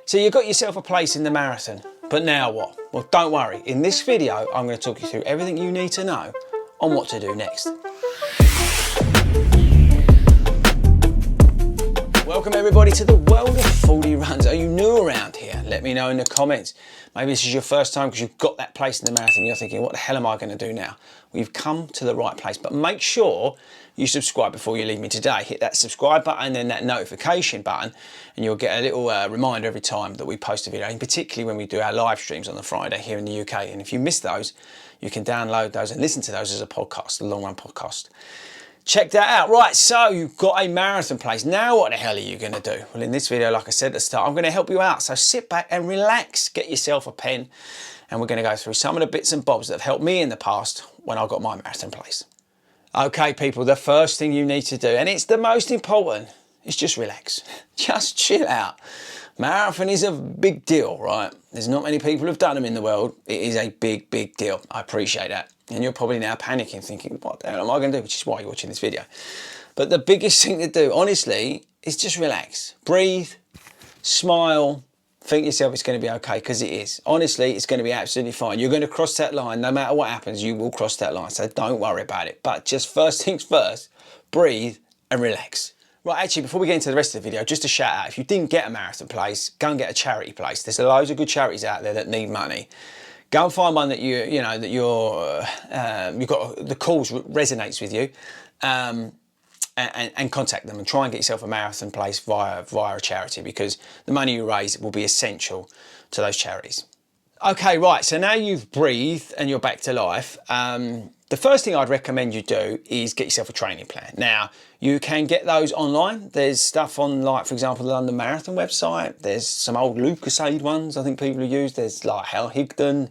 So you got yourself a place in the marathon, but now what? Well, don't worry. In this video, I'm going to talk you through everything you need to know on what to do next. Welcome everybody to the world of 40 runs. Are you new around here? Let me know in the comments. Maybe this is your first time because you've got that place in the marathon. You're thinking, what the hell am I going to do now? Well, you've come to the right place, but make sure you subscribe before you leave me today. Hit that subscribe button and then that notification button, and you'll get a little reminder every time that we post a video, and particularly when we do our live streams on the Friday here in the UK. And if you miss those, you can download those and listen to those as a podcast, a long run podcast. Check that out. Right, so you've got a marathon place. Now what the hell are you going to do? Well, in this video, like I said at the start, I'm going to help you out. So sit back and relax, get yourself a pen, and we're going to go through some of the bits and bobs that have helped me in the past when I got my marathon place. Okay, people, the first thing you need to do, and it's the most important, is just relax. Just chill out. Marathon is a big deal, right? There's not many people who've done them in the world. It is a big, big deal. I appreciate that. And you're probably now panicking, thinking, what the hell am I going to do? Which is why you're watching this video. But the biggest thing to do, honestly, is just relax. Breathe, smile, think to yourself it's going to be okay, because it is. Honestly, it's going to be absolutely fine. You're going to cross that line. No matter what happens, you will cross that line. So don't worry about it. But just first things first, breathe and relax. Right, actually, before we get into the rest of the video, just a shout out. If you didn't get a marathon place, go and get a charity place. There's loads of good charities out there that need money. Go and find one that you've got the cause resonates with you, and contact them and try and get yourself a marathon place via a charity, because the money you raise will be essential to those charities. Okay, right, so now you've breathed and you're back to life. The first thing I'd recommend you do is get yourself a training plan. Now, you can get those online. There's stuff on, like, for example, the London Marathon website. There's some old Lucasade ones I think people have used. There's like Hal Higdon.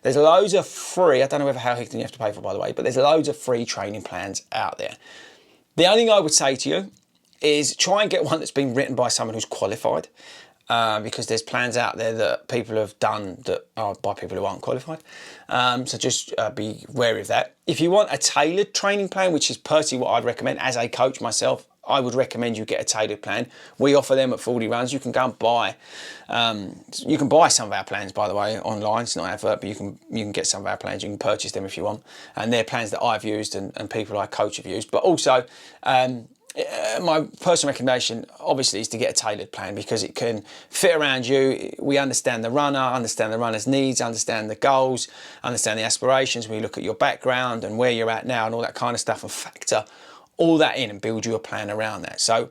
There's loads of free, I don't know whether Hal Higdon you have to pay for, by the way, but there's loads of free training plans out there. The only thing I would say to you is try and get one that's been written by someone who's qualified. Because there's plans out there that people have done that are by people who aren't qualified. So just be wary of that. If you want a tailored training plan, which is personally what I'd recommend as a coach myself, I would recommend you get a tailored plan. We offer them at 40 Runs. You can go and buy, you can buy some of our plans, by the way, online. It's not an advert, but you can get some of our plans. You can purchase them if you want. And they're plans that I've used and people I coach have used. But also, my personal recommendation obviously is to get a tailored plan, because it can fit around you. We understand the runner, understand the runner's needs, understand the goals, understand the aspirations. We look at your background and where you're at now and all that kind of stuff, and factor all that in and build you a plan around that. So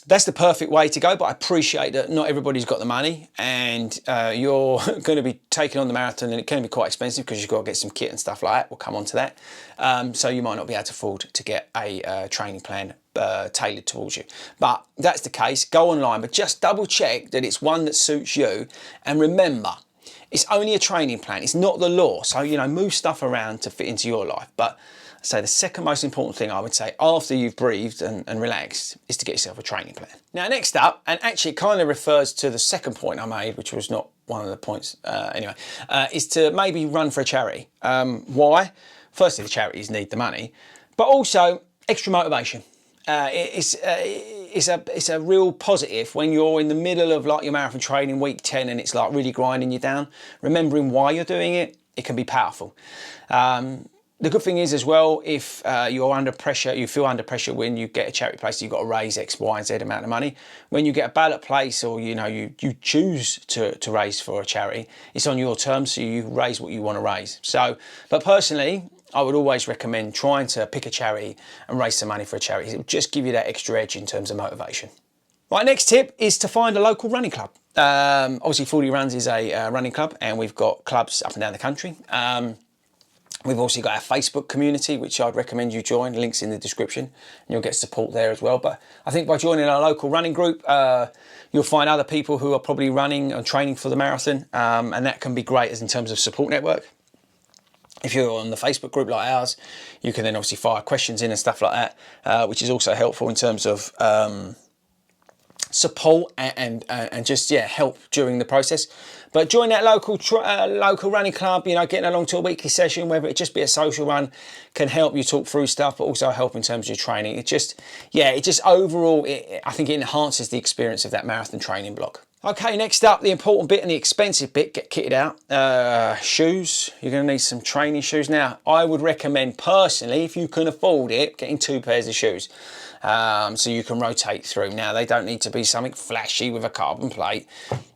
that's the perfect way to go, but I appreciate that not everybody's got the money, and you're going to be taking on the marathon, and it can be quite expensive because you've got to get some kit and stuff like that. We'll come on to that. So you might not be able to afford to get a training plan tailored towards you. But that's the case. Go online, but just double check that it's one that suits you. And remember, it's only a training plan. It's not the law. So, move stuff around to fit into your life. But so the second most important thing I would say after you've breathed and relaxed is to get yourself a training plan. Now, next up, and actually it kind of refers to the second point I made, which was not one of the points is to maybe run for a charity. Why? Firstly, the charities need the money, but also extra motivation. It's a real positive when you're in the middle of like your marathon training week 10 and it's like really grinding you down. Remembering why you're doing it, it can be powerful. The good thing is as well, if you're under pressure, you feel under pressure when you get a charity place, you've got to raise X, Y, and Z amount of money. When you get a ballot place, or you choose to raise for a charity, it's on your terms, so you raise what you want to raise. So, but personally, I would always recommend trying to pick a charity and raise some money for a charity. It will just give you that extra edge in terms of motivation. Right, next tip is to find a local running club. Obviously 40 Runs is a running club, and we've got clubs up and down the country. We've also got our Facebook community, which I'd recommend you join. Links in the description, and you'll get support there as well. But I think by joining our local running group, you'll find other people who are probably running and training for the marathon, and that can be great as in terms of support network. If you're on the Facebook group like ours, you can then obviously fire questions in and stuff like that, which is also helpful in terms of support and just help during the process. But join that local running club, getting along to a weekly session, whether it just be a social run, can help you talk through stuff, but also help in terms of your training. It just overall, I think it enhances the experience of that marathon training block. Okay, next up, the important bit and the expensive bit, get kitted out. Shoes, you're gonna need some training shoes. Now, I would recommend personally, if you can afford it, getting 2 pairs of shoes. So you can rotate through. Now, they don't need to be something flashy with a carbon plate.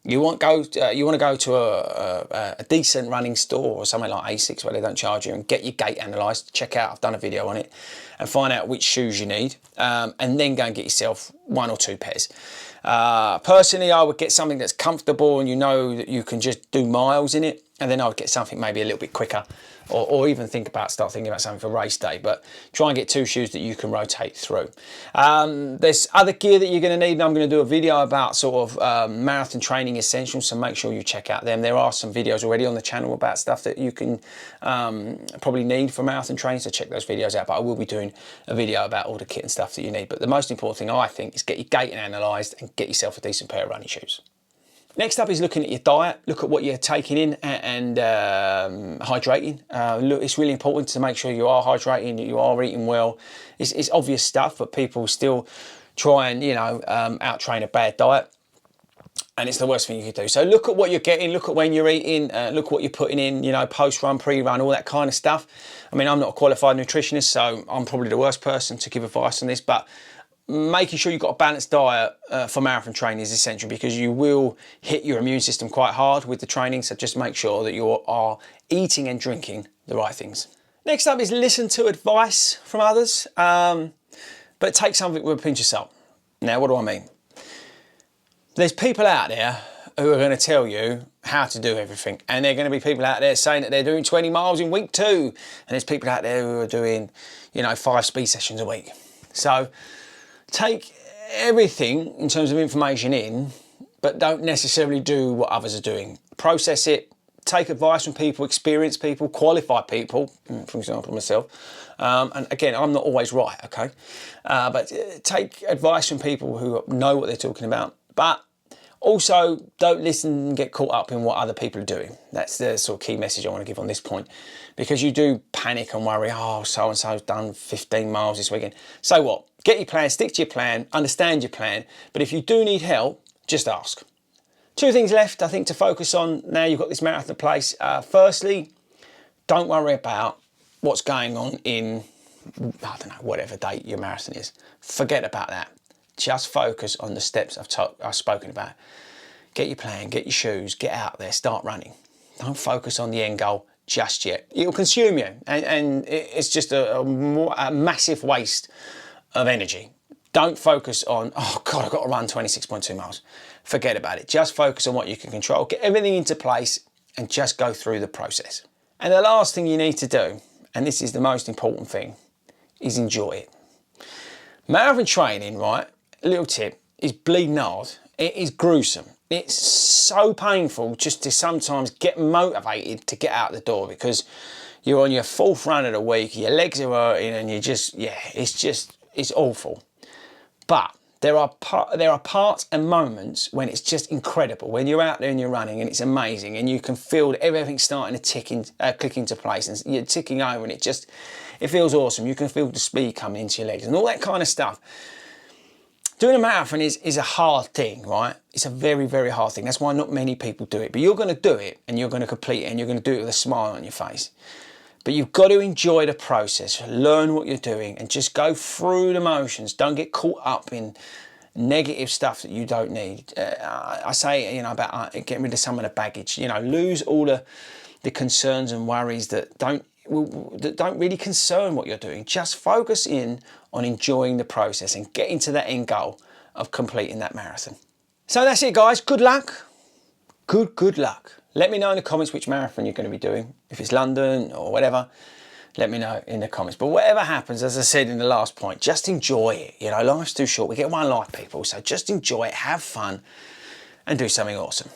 You want to go to a decent running store or something like ASICS where they don't charge you, and get your gait analysed. Check out, I've done a video on it, and find out which shoes you need, and then go and get yourself 1 or 2 pairs. Personally, I would get something that's comfortable and you know that you can just do miles in it, and then I would get something maybe a little bit quicker, or even start thinking about something for race day. But try and get 2 shoes that you can rotate through. There's other gear that you're going to need, and I'm going to do a video about sort of marathon training essentials, so make sure you check out them. There are some videos already on the channel about stuff that you can probably need for marathon training, so check those videos out. But I will be doing a video about all the kit and stuff that you need. But the most important thing, I think, is get your gait analysed and get yourself a decent pair of running shoes. Next up is looking at your diet. Look at what you're taking in and hydrating. Look, it's really important to make sure you are hydrating, that you are eating well. It's obvious stuff, but people still try and, out-train a bad diet. And it's the worst thing you could do. So look at what you're getting, look at when you're eating, look at what you're putting in, post-run, pre-run, all that kind of stuff. I mean, I'm not a qualified nutritionist, so I'm probably the worst person to give advice on this, but making sure you've got a balanced diet for marathon training is essential, because you will hit your immune system quite hard with the training. So just make sure that you are eating and drinking the right things. Next up is listen to advice from others, but take something with a pinch of salt. Now, what do I mean? There's people out there who are going to tell you how to do everything, and there are going to be people out there saying that they're doing 20 miles in week 2, and there's people out there who are doing 5 speed sessions a week. So take everything in terms of information in, but don't necessarily do what others are doing. Process it, take advice from people, experienced people, qualified people, for example myself. And again, I'm not always right, okay? But take advice from people who know what they're talking about, but also don't listen and get caught up in what other people are doing. That's the sort of key message I want to give on this point, because you do panic and worry, oh, so-and-so's done 15 miles this weekend. So what? Get your plan, stick to your plan, understand your plan, but if you do need help, just ask. 2 things left, I think, to focus on now you've got this marathon place. Firstly, don't worry about what's going on in, I don't know, whatever date your marathon is. Forget about that. Just focus on the steps I've spoken about. Get your plan, get your shoes, get out there, start running. Don't focus on the end goal just yet. It'll consume you, and it's just a massive waste of energy. Don't focus on, oh God, I've got to run 26.2 miles. Forget about it. Just focus on what you can control. Get everything into place and just go through the process. And the last thing you need to do, and this is the most important thing, is enjoy it. Marathon training, right, a little tip, is bleeding hard. It is gruesome. It's so painful just to sometimes get motivated to get out the door, because you're on your 4th run of the week, your legs are hurting, and you just, it's awful. But there are parts and moments when it's just incredible, when you're out there and you're running and it's amazing, and you can feel everything starting to click into place, and you're ticking over, and it feels awesome. You can feel the speed coming into your legs and all that kind of stuff. Doing a marathon is a hard thing, right? It's a very, very hard thing. That's why not many people do it. But you're going to do it, and you're going to complete it, and you're going to do it with a smile on your face. But you've got to enjoy the process, learn what you're doing, and just go through the motions. Don't get caught up in negative stuff that you don't need. I say, about getting rid of some of the baggage. Lose all the concerns and worries that don't really concern what you're doing. Just focus in on enjoying the process and getting to that end goal of completing that marathon. So that's it, guys. Good luck. Good luck. Let me know in the comments which marathon you're going to be doing. If it's London or whatever, let me know in the comments. But whatever happens, as I said in the last point, just enjoy it. Life's too short. We get one life, people. So just enjoy it, have fun, and do something awesome.